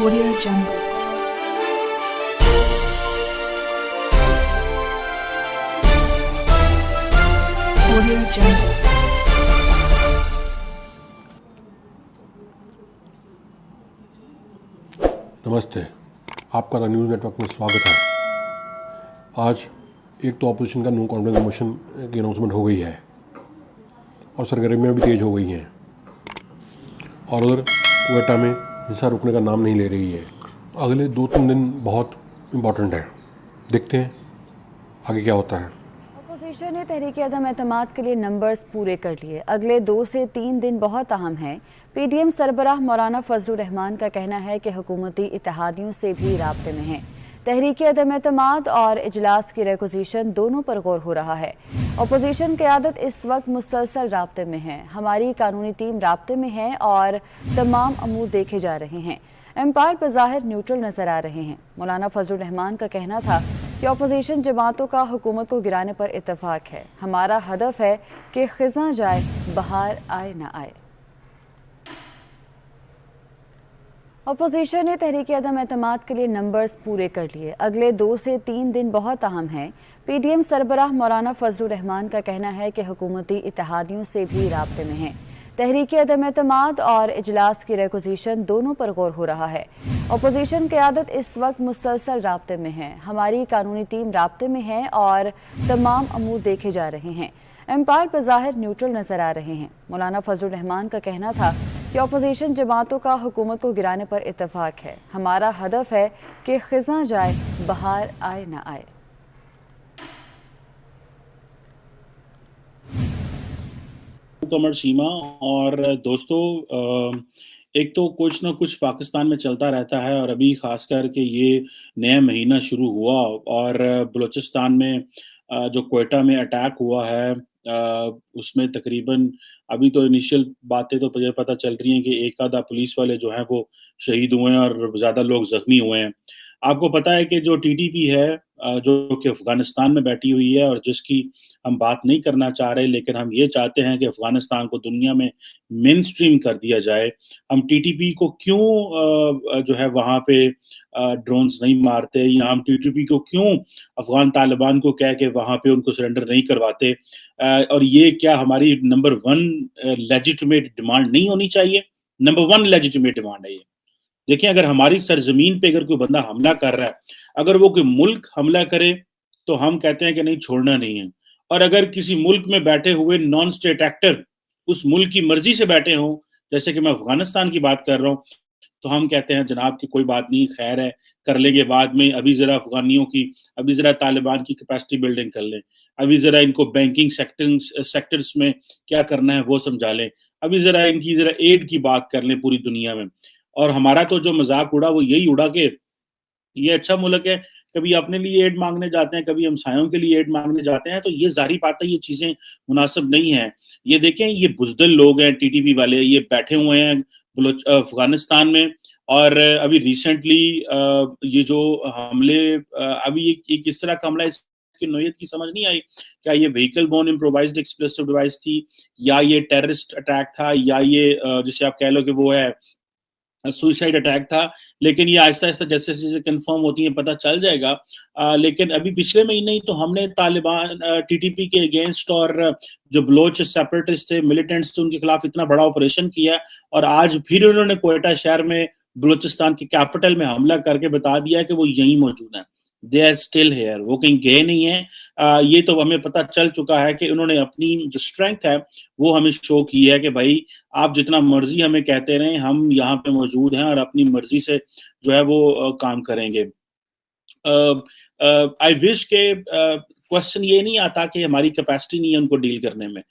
Audio Jungle. Audio Jungle. नमस्ते, आपका the news network में स्वागत है। आज एक तो ऑपोजिशन का नो कॉन्फिडेंस मोशन की अनाउंसमेंट हो गई है और सरगर्मियाँ भी तेज़ हो गई हैं और उधर क्वेटा में हिंसा रुकने का नाम नहीं ले रही है। अगले 2-3 दिन बहुत इम्पॉर्टेंट है, देखते हैं आगे क्या होता है। अपोजिशन ने तहरीक अदम एतमाद के लिए नंबर्स पूरे कर लिए। अगले 2 से 3 दिन बहुत अहम हैं। पीडीएम सरबराह मौलाना फजलुर रहमान का कहना है कि हुकूमती इत्तेहादियों से भी राब्ते में हैं। तहरीक अदम एतमाद और इजलास की रिक्विजिशन दोनों पर गौर हो रहा है। अपोजिशन क़यादत इस वक्त मुसलसल राब्ते में है। हमारी कानूनी टीम राब्ते में है और तमाम अमूर देखे जा रहे हैं। एम्पायर बज़ाहिर न्यूट्रल नजर आ रहे हैं। मौलाना फजलुर रहमान का कहना था कि अपोजिशन जमातों का हुकूमत को गिराने पर इत्तेफाक है। हमारा हदफ है कि खिज़ां जाए, बहार आए ना आए। अपोजिशन ने तहरीक अदम एतमाद के लिए नंबर्स पूरे कर लिए। अगले 2 से 3 दिन बहुत अहम हैं। पीडीएम सरबराह मौलाना फजलुर रहमान का कहना है कि हुकूमती इत्तेहादियों से भी राब्ते में हैं। तहरीक अदम एतमाद और इजलास की रिक्विजिशन दोनों पर गौर हो रहा है। अपोजिशन क़यादत इस वक्त मुसलसल राब्ते में है। हमारी कानूनी टीम राब्ते में है और तमाम अमूर देखे जा रहे हैं। एम्पायर बज़ाहिर न्यूट्रल नजर आ रहे हैं। मौलाना फजलुर रहमान का कहना था कि अपोजिशन जमातों का हुकूमत को गिराने पर इत्तेफाक है। हमारा हदफ है कि खिज़ां जाए, बहार आए ना आए। कमर सीमा और दोस्तों, एक तो कुछ ना कुछ पाकिस्तान में चलता रहता है और अभी खास करके ये नया महीना शुरू हुआ और बलूचिस्तान में जो क्वेटा में अटैक हुआ है, उसमें तकरीबन अभी तो इनिशियल बातें तो मुझे पता चल रही हैं कि एक आधा पुलिस वाले जो हैं वो शहीद हुए हैं और ज़्यादा लोग ज़ख्मी हुए हैं। आपको पता है कि जो टीटीपी है, जो कि अफ़गानिस्तान में बैठी हुई है और जिसकी हम बात नहीं करना चाह रहे, लेकिन हम ये चाहते हैं कि अफ़गानिस्तान को दुनिया में मेनस्ट्रीम कर दिया जाए। हम टीटीपी को क्यों जो है वहाँ पे ड्रोन्स नहीं मारते, या हम टीटीपी को क्यों अफ़गान तालिबान को कह के वहाँ पे उनको सरेंडर नहीं करवाते, और ये क्या हमारी नंबर 1 लेजिटिमेट डिमांड नहीं होनी चाहिए? नंबर 1 लेजिटिमेट डिमांड है ये। देखिए, अगर हमारी सरज़मीन पे अगर कोई बंदा हमला कर रहा है, अगर वो कोई मुल्क हमला करे, तो हम कहते हैं कि नहीं, छोड़ना नहीं है। और अगर किसी मुल्क में बैठे हुए नॉन स्टेट एक्टर उस मुल्क की मर्ज़ी से बैठे हों, जैसे कि मैं अफ़गानिस्तान की बात कर रहा हूँ, तो हम कहते हैं जनाब कि कोई बात नहीं, खैर है, कर लेंगे बाद में, अभी ज़रा अफ़गानियों की, अभी ज़रा तालिबान की कैपेसिटी बिल्डिंग कर लें, अभी ज़रा इनको बैंकिंग सेक्टर्स में क्या करना है वो समझा लें, अभी ज़रा इनकी ज़रा एड की बात कर लें पूरी दुनिया में। और हमारा तो जो मज़ाक उड़ा वो यही उड़ा कि ये अच्छा मुल्क है, कभी अपने लिए एड माँगने जाते हैं, कभी हमसायों के लिए एड माँगने जाते हैं, तो ये ज़ाहिर बात है ये चीज़ें मुनासिब नहीं हैं। ये देखें, ये बुज़दिल लोग हैं टीटीपी वाले, ये बैठे हुए हैं अफ़गानिस्तान में और अभी रिसेंटली ये जो हमले, अभी एक इस तरह का हमला इसकी नौइयत की समझ नहीं आई। क्या ये व्हीकल बोर्न इम्प्रोवाइज़्ड एक्सप्लोसिव डिवाइस थी, या ये टेररिस्ट अटैक था, या ये जिसे आप कह लो कि वो है सुसाइड अटैक था, लेकिन ये आहिस्ता-आहिस्ता जैसे चीज़ें कन्फर्म होती हैं पता चल जाएगा। लेकिन अभी पिछले महीने ही तो हमने तालिबान टीटीपी के अगेंस्ट और जो बलोच सेपरेटिस्ट थे, मिलिटेंट्स थे, उनके खिलाफ इतना बड़ा ऑपरेशन किया और आज फिर उन्होंने क्वेटा शहर में बलूचिस्तान की कैपिटल में हमला करके बता दिया कि वो यहीं मौजूद हैं। दे आर स्टिल हियर, वो कहीं गए नहीं हैं। ये तो हमें पता चल चुका है कि उन्होंने अपनी जो स्ट्रेंथ है वो हमें शो की है कि भाई आप जितना मर्जी हमें कहते रहें, हम यहाँ पे मौजूद हैं और अपनी मर्जी से जो है वो काम करेंगे। आई विश के क्वेश्चन ये नहीं आता कि हमारी कैपेसिटी नहीं है उनको डील करने में।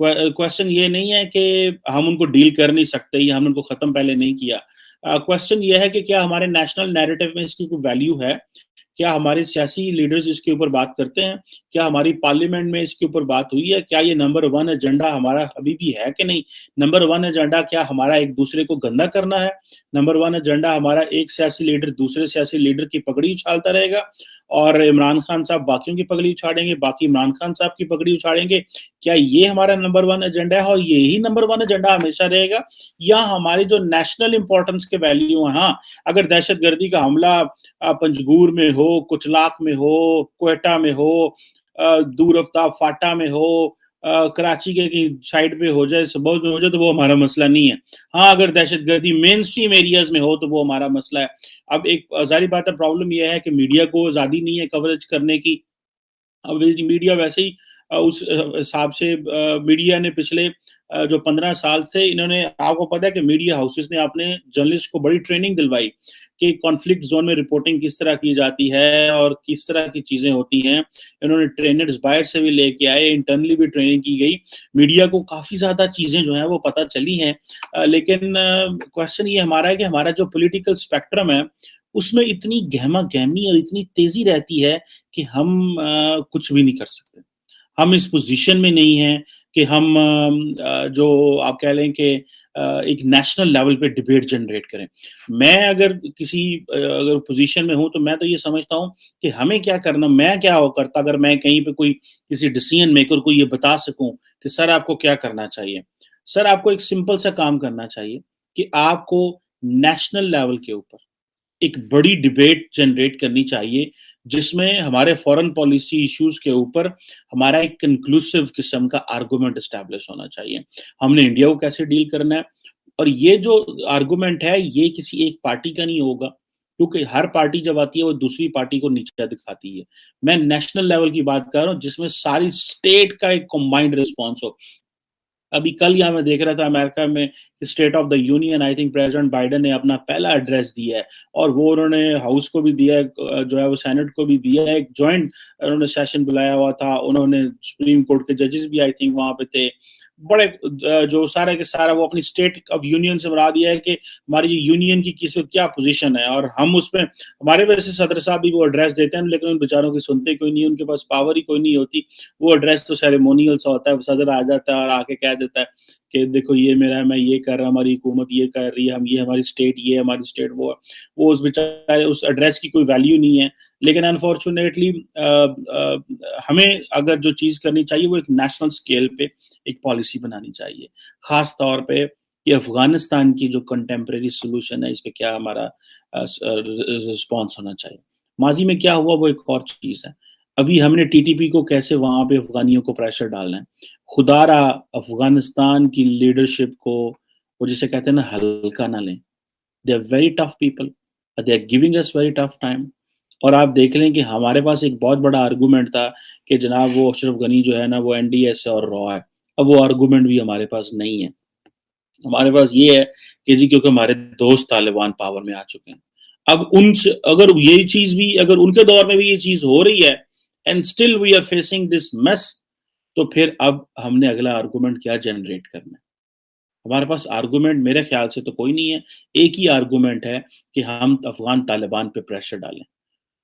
क्वेश्चन ये नहीं है कि हम उनको डील कर नहीं सकते या हमने उनको ख़त्म पहले नहीं किया। क्वेश्चन ये है कि क्या हमारे नेशनल नैरेटिव में इसकी कोई वैल्यू है? क्या हमारे सियासी लीडर्स इसके ऊपर बात करते हैं? क्या हमारी पार्लियामेंट में इसके ऊपर बात हुई है? क्या ये नंबर 1 एजेंडा हमारा अभी भी है कि नहीं? नंबर 1 एजेंडा क्या हमारा एक दूसरे को गंदा करना है? नंबर 1 एजेंडा हमारा एक सियासी लीडर दूसरे सियासी लीडर की पगड़ी उछालता रहेगा? और इमरान खान साहब बाकियों की पगड़ी उछाड़ेंगे, बाकी इमरान खान साहब की पगड़ी उछाड़ेंगे। क्या ये हमारा नंबर 1 एजेंडा है और यही नंबर 1 एजेंडा हमेशा रहेगा? या हमारी जो नेशनल इंपॉर्टेंस के वैल्यू हैं, हाँ, अगर दहशतगर्दी का हमला पंजगूर में हो, कुचलाक में हो, क्वेटा में हो, दूर अफ्ताब फाटा में हो, कराची के कहीं साइड पे हो जाए, सबौर में हो जाए, तो वो हमारा मसला नहीं है। हाँ, अगर दहशतगर्दी मेन स्ट्रीम एरियाज में हो तो वो हमारा मसला है। अब एक ज़ाहिर बात है, प्रॉब्लम ये है कि मीडिया को आज़ादी नहीं है कवरेज करने की। अब मीडिया वैसे ही उस हिसाब से मीडिया ने पिछले जो 15 साल से इन्होंने, आपको पता है कि मीडिया हाउसेस ने अपने जर्नलिस्ट को बड़ी ट्रेनिंग दिलवाई कि कॉन्फ्लिक्ट जोन में रिपोर्टिंग किस तरह की जाती है और किस तरह की चीज़ें होती हैं। इन्होंने ट्रेनर्स बाहर से भी लेके आए, इंटरनली भी ट्रेनिंग की गई। मीडिया को काफ़ी ज़्यादा चीज़ें जो हैं वो पता चली हैं। लेकिन क्वेश्चन ये हमारा है कि हमारा जो पॉलिटिकल स्पेक्ट्रम है, उसमें इतनी गहमा-गहमी और इतनी तेज़ी रहती है कि हम कुछ भी नहीं कर सकते। हम इस पोजीशन में नहीं हैं कि हम जो आप कह लें कि एक नेशनल लेवल पे डिबेट जनरेट करें। मैं अगर किसी अगर पोजीशन में हूँ तो मैं तो ये समझता हूँ कि हमें क्या करना, मैं क्या हो करता अगर मैं कहीं पे कोई किसी डिसीजन मेकर को ये बता सकूँ कि सर आपको क्या करना चाहिए। सर आपको एक सिंपल सा काम करना चाहिए कि आपको नेशनल लेवल के ऊपर एक बड़ी डिबेट जनरेट करनी चाहिए, जिसमें हमारे फॉरेन पॉलिसी इश्यूज के ऊपर हमारा एक कंक्लूसिव किस्म का आर्गुमेंट एस्टैब्लिश होना चाहिए। हमने इंडिया को कैसे डील करना है, और ये जो आर्गुमेंट है ये किसी एक पार्टी का नहीं होगा, क्योंकि हर पार्टी जब आती है वो दूसरी पार्टी को नीचा दिखाती है। मैं नेशनल लेवल की बात कर रहा हूँ, जिसमें सारी स्टेट का एक कंबाइंड रिस्पॉन्स हो। अभी कल यहाँ मैं देख रहा था अमेरिका में state of the union, I think president Biden ने अपना पहला एड्रेस दिया है, और वो उन्होंने हाउस को भी दिया है, जो है वो सेनेट को भी दिया है। एक जॉइंट उन्होंने सेशन बुलाया हुआ था, उन्होंने सुप्रीम कोर्ट के जजेस भी आई थिंक वहां पे थे। बड़े जो सारा के सारा वो अपनी स्टेट ऑफ यूनियन से बता दिया है कि हमारी यूनियन की किस क्या पोजीशन है, और हम उसमें हमारे वैसे सदर साहब भी वो एड्रेस देते हैं, लेकिन उन बेचारों की सुनते कोई नहीं, उनके पास पावर ही कोई नहीं होती। वो एड्रेस तो सेरेमोनियल सा होता है, सदर आ जाता है और आके कह देता है कि देखो ये मेरा है, मैं ये कर रहा हूँ, हमारी हुकूमत ये कर रही है, हम ये हमारी स्टेट ये है, हमारी स्टेट वो है। वो उस बेचारे उस एड्रेस की कोई वैल्यू नहीं है। लेकिन अनफॉर्चुनेटली हमें अगर जो चीज़ करनी चाहिए वो एक नेशनल स्केल पे एक पॉलिसी बनानी चाहिए, खास तौर पे कि अफगानिस्तान की जो कंटेम्प्रेरी सोल्यूशन है, इस पे क्या हमारा रिस्पॉन्स होना चाहिए। माजी में क्या हुआ वो एक और चीज़ है। अभी हमने टीटीपी को कैसे वहाँ पे अफगानियों को प्रेशर डालना है। खुदारा अफगानिस्तान की लीडरशिप को वो जिसे कहते हैं ना हल्का ना लें। They are very tough people, they are giving us very tough time. और आप देख लें कि हमारे पास एक बहुत बड़ा आर्गूमेंट था कि जनाब वो अशरफ गनी जो है ना वो एनडीए से और रॉ है। अब वो आर्गूमेंट भी हमारे पास नहीं है। हमारे पास ये है कि जी क्योंकि हमारे दोस्त तालिबान पावर में आ चुके हैं। अब उनसे अगर ये चीज़ भी अगर उनके दौर में भी ये चीज़ हो रही है and still we are facing this mess, तो फिर अब हमने अगला आर्गूमेंट क्या जनरेट करना है। हमारे पास आर्गूमेंट मेरे ख्याल से तो कोई नहीं है। एक ही आर्गूमेंट है कि हम अफगान तालिबान पे प्रेशर डालें,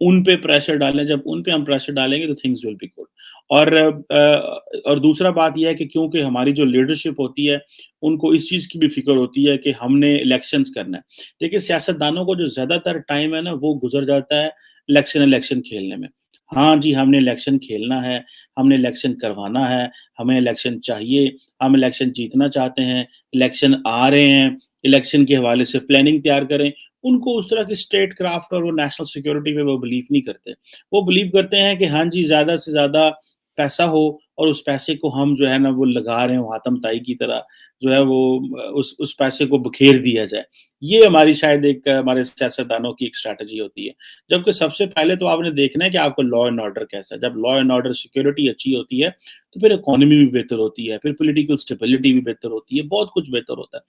उन पे प्रेशर डालें। जब उन पे हम प्रेशर डालेंगे तो थिंग्स विल बी गुड। और दूसरा बात यह है कि क्योंकि हमारी जो लीडरशिप होती है उनको इस चीज़ की भी फिक्र होती है कि हमने इलेक्शंस करना है। देखिए सियासतदानों को जो ज़्यादातर टाइम है ना वो गुजर जाता है इलेक्शन खेलने में। हाँ जी, हमने इलेक्शन खेलना है, हमने इलेक्शन करवाना है, हमें इलेक्शन चाहिए, हम इलेक्शन जीतना चाहते हैं, इलेक्शन आ रहे हैं, इलेक्शन के हवाले से प्लानिंग तैयार करें। उनको उस तरह की स्टेट क्राफ्ट और वो नेशनल सिक्योरिटी पे वो बिलीव नहीं करते। वो बिलीव करते हैं कि हाँ जी, ज़्यादा से ज़्यादा पैसा हो और उस पैसे को हम जो है ना वो लगा रहे हो हातम ताई की तरह, जो है वो उस पैसे को बखेर दिया जाए। ये हमारी शायद एक हमारे सियासतदानों की एक स्ट्रैटेजी होती है। जबकि सबसे पहले तो आपने देखना है कि आपको लॉ एंड ऑर्डर कैसा है। जब लॉ एंड ऑर्डर सिक्योरिटी अच्छी होती है, तो फिर इकोनॉमी भी बेहतर होती है, फिर पॉलिटिकल स्टेबिलिटी भी बेहतर होती है, बहुत कुछ बेहतर होता है।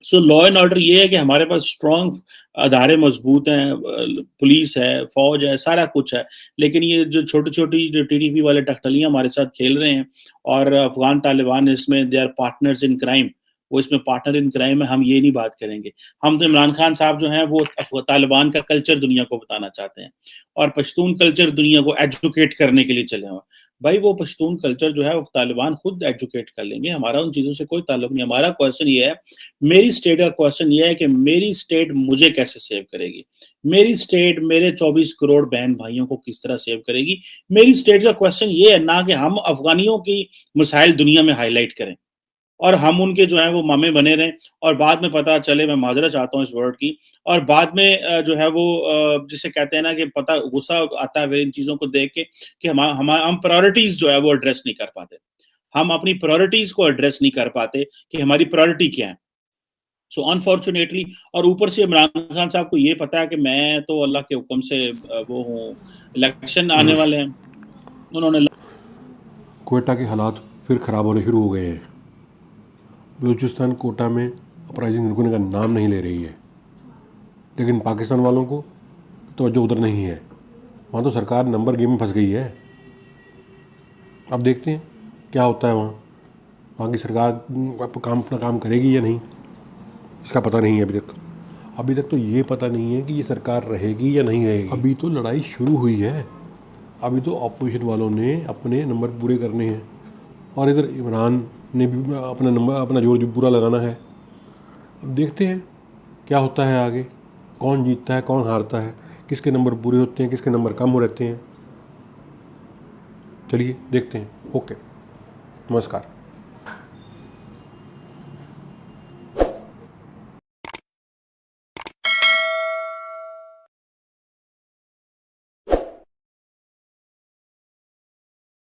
सो लॉ एंड ऑर्डर ये है कि हमारे पास स्ट्रॉन्ग अदारे मजबूत हैं, पुलिस है, फौज है, सारा कुछ है। लेकिन ये जो छोटी-छोटी जो टीटीपी वाले टकटलियाँ हमारे साथ खेल रहे हैं, और अफ़गान तालिबान इसमें they are partners in crime, वो इसमें पार्टनर इन क्राइम है, हम ये नहीं बात करेंगे। हम तो इमरान खान साहब जो हैं वो तालिबान का कल्चर दुनिया को बताना चाहते हैं, और पश्तून कल्चर दुनिया को एजुकेट करने के लिए चले हुए हैं। भाई वो पश्तून कल्चर जो है वो तालिबान खुद एजुकेट कर लेंगे, हमारा उन चीज़ों से कोई ताल्लुक नहीं। हमारा क्वेश्चन ये है, मेरी स्टेट का क्वेश्चन ये है कि मेरी स्टेट मुझे कैसे सेव करेगी? मेरी स्टेट मेरे 24 करोड़ बहन-भाइयों को किस तरह सेव करेगी? मेरी स्टेट का क्वेश्चन ये है, ना कि हम अफ़गानियों की मसाइल दुनिया में हाइलाइट करें और हम उनके जो है वो मामे बने रहें और बाद में पता चले, मैं माज़रत चाहता हूँ इस वर्ड की, और बाद में जो है वो जिसे कहते हैं ना कि पता गुस्सा आता है फिर इन चीज़ों को देख के कि हम प्रायोरिटीज़ जो है वो एड्रेस नहीं कर पाते। हम अपनी प्रायोरिटीज़ को एड्रेस नहीं कर पाते कि हमारी प्रायोरिटी क्या है। सो अनफॉर्च्यूनेटली, और ऊपर से इमरान खान साहब को ये पता है कि मैं तो अल्लाह के हुक्म से वो हूँ, इलेक्शन आने वाले हैं। उन्होंने कोयटा के हालात फिर ख़राब होने शुरू हो गए हैं। बलूचिस्तान कोटा में अपराइजिंग रुकने का नाम नहीं ले रही है, लेकिन पाकिस्तान वालों को तवज्जो उधर नहीं है। वहाँ तो सरकार नंबर गेम में फंस गई है। अब देखते हैं क्या होता है वहाँ की सरकार अपना काम करेगी या नहीं, इसका पता नहीं है अभी तक तो ये पता नहीं है कि ये सरकार रहेगी या नहीं रहेगी। अभी तो लड़ाई शुरू हुई है, अभी तो अपोजिशन वालों ने अपने नंबर पूरे करने हैं और इधर इमरान ने भी अपना जोर पूरा लगाना है। अब देखते हैं क्या होता है आगे, कौन जीतता है कौन हारता है, किसके नंबर पूरे होते हैं किसके नंबर कम हो रहते हैं। चलिए देखते हैं। ओके, नमस्कार।